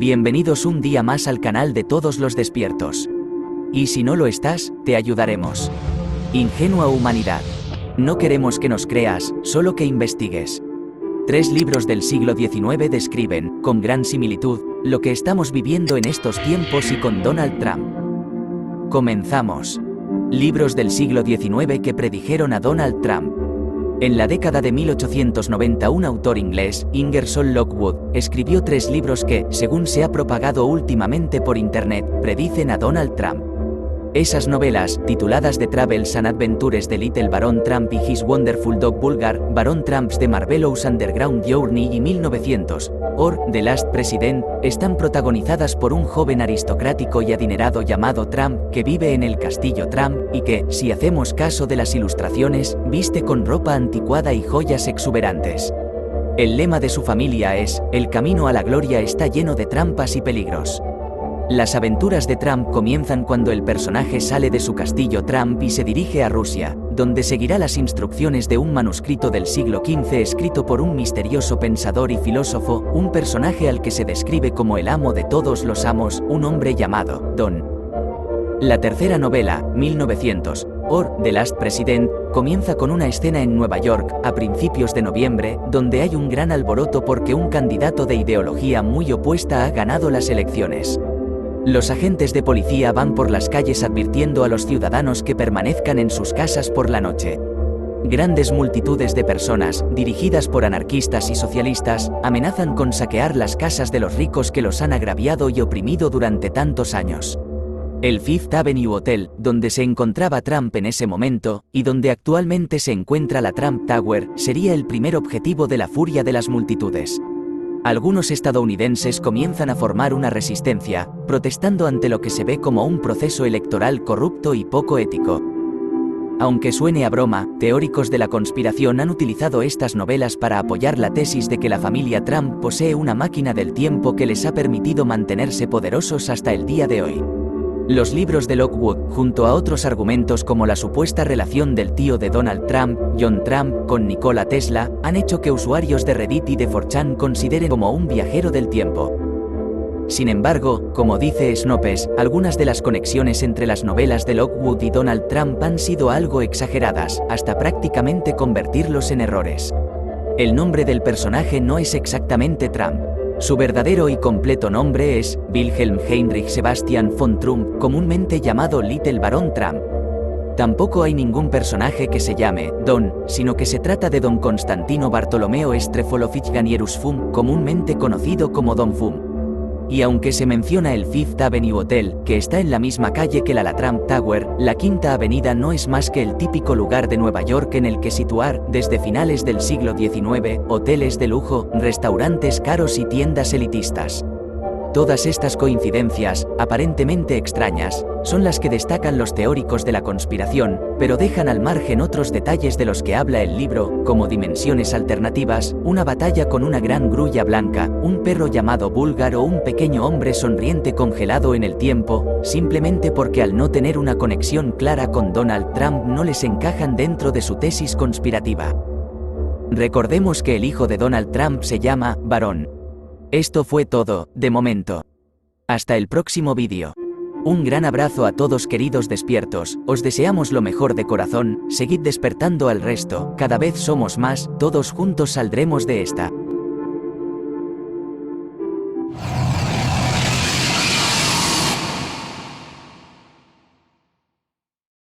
Bienvenidos un día más al canal de todos los despiertos. Y si no lo estás, te ayudaremos. Ingenua humanidad. No queremos que nos creas, solo que investigues. 3 libros del siglo XIX describen, con gran similitud, lo que estamos viviendo en estos tiempos y con Donald Trump. Comenzamos. Libros del siglo XIX que predijeron a Donald Trump. En la década de 1890 un autor inglés, Ingersoll Lockwood, escribió 3 libros que, según se ha propagado últimamente por internet, predicen a Donald Trump. Esas novelas, tituladas The Travels and Adventures de Little Baron Trump y His Wonderful Dog Bulgar, Baron Trump's The Marvelous Underground Journey y 1900, or The Last President, están protagonizadas por un joven aristocrático y adinerado llamado Trump, que vive en el castillo Trump, y que, si hacemos caso de las ilustraciones, viste con ropa anticuada y joyas exuberantes. El lema de su familia es, el camino a la gloria está lleno de trampas y peligros. Las aventuras de Trump comienzan cuando el personaje sale de su castillo Trump y se dirige a Rusia, donde seguirá las instrucciones de un manuscrito del siglo XV escrito por un misterioso pensador y filósofo, un personaje al que se describe como el amo de todos los amos, un hombre llamado Don. La tercera novela, 1900, or The Last President, comienza con una escena en Nueva York, a principios de noviembre, donde hay un gran alboroto porque un candidato de ideología muy opuesta ha ganado las elecciones. Los agentes de policía van por las calles advirtiendo a los ciudadanos que permanezcan en sus casas por la noche. Grandes multitudes de personas, dirigidas por anarquistas y socialistas, amenazan con saquear las casas de los ricos que los han agraviado y oprimido durante tantos años. El Fifth Avenue Hotel, donde se encontraba Trump en ese momento, y donde actualmente se encuentra la Trump Tower, sería el primer objetivo de la furia de las multitudes. Algunos estadounidenses comienzan a formar una resistencia, protestando ante lo que se ve como un proceso electoral corrupto y poco ético. Aunque suene a broma, teóricos de la conspiración han utilizado estas novelas para apoyar la tesis de que la familia Trump posee una máquina del tiempo que les ha permitido mantenerse poderosos hasta el día de hoy. Los libros de Lockwood, junto a otros argumentos como la supuesta relación del tío de Donald Trump, John Trump, con Nikola Tesla, han hecho que usuarios de Reddit y de 4chan consideren como un viajero del tiempo. Sin embargo, como dice Snopes, algunas de las conexiones entre las novelas de Lockwood y Donald Trump han sido algo exageradas, hasta prácticamente convertirlos en errores. El nombre del personaje no es exactamente Trump. Su verdadero y completo nombre es Wilhelm Heinrich Sebastian von Trump, comúnmente llamado Little Baron Trump. Tampoco hay ningún personaje que se llame Don, sino que se trata de Don Constantino Bartolomeo Strefolovich Ganierus Fum, comúnmente conocido como Don Fum. Y aunque se menciona el Fifth Avenue Hotel, que está en la misma calle que la Trump Tower, la Quinta Avenida no es más que el típico lugar de Nueva York en el que situar, desde finales del siglo XIX, hoteles de lujo, restaurantes caros y tiendas elitistas. Todas estas coincidencias, aparentemente extrañas, son las que destacan los teóricos de la conspiración, pero dejan al margen otros detalles de los que habla el libro, como dimensiones alternativas, una batalla con una gran grulla blanca, un perro llamado Bulgar o un pequeño hombre sonriente congelado en el tiempo, simplemente porque al no tener una conexión clara con Donald Trump no les encajan dentro de su tesis conspirativa. Recordemos que el hijo de Donald Trump se llama Barón. Esto fue todo, de momento. Hasta el próximo vídeo. Un gran abrazo a todos queridos despiertos, os deseamos lo mejor de corazón, seguid despertando al resto, cada vez somos más, todos juntos saldremos de esta.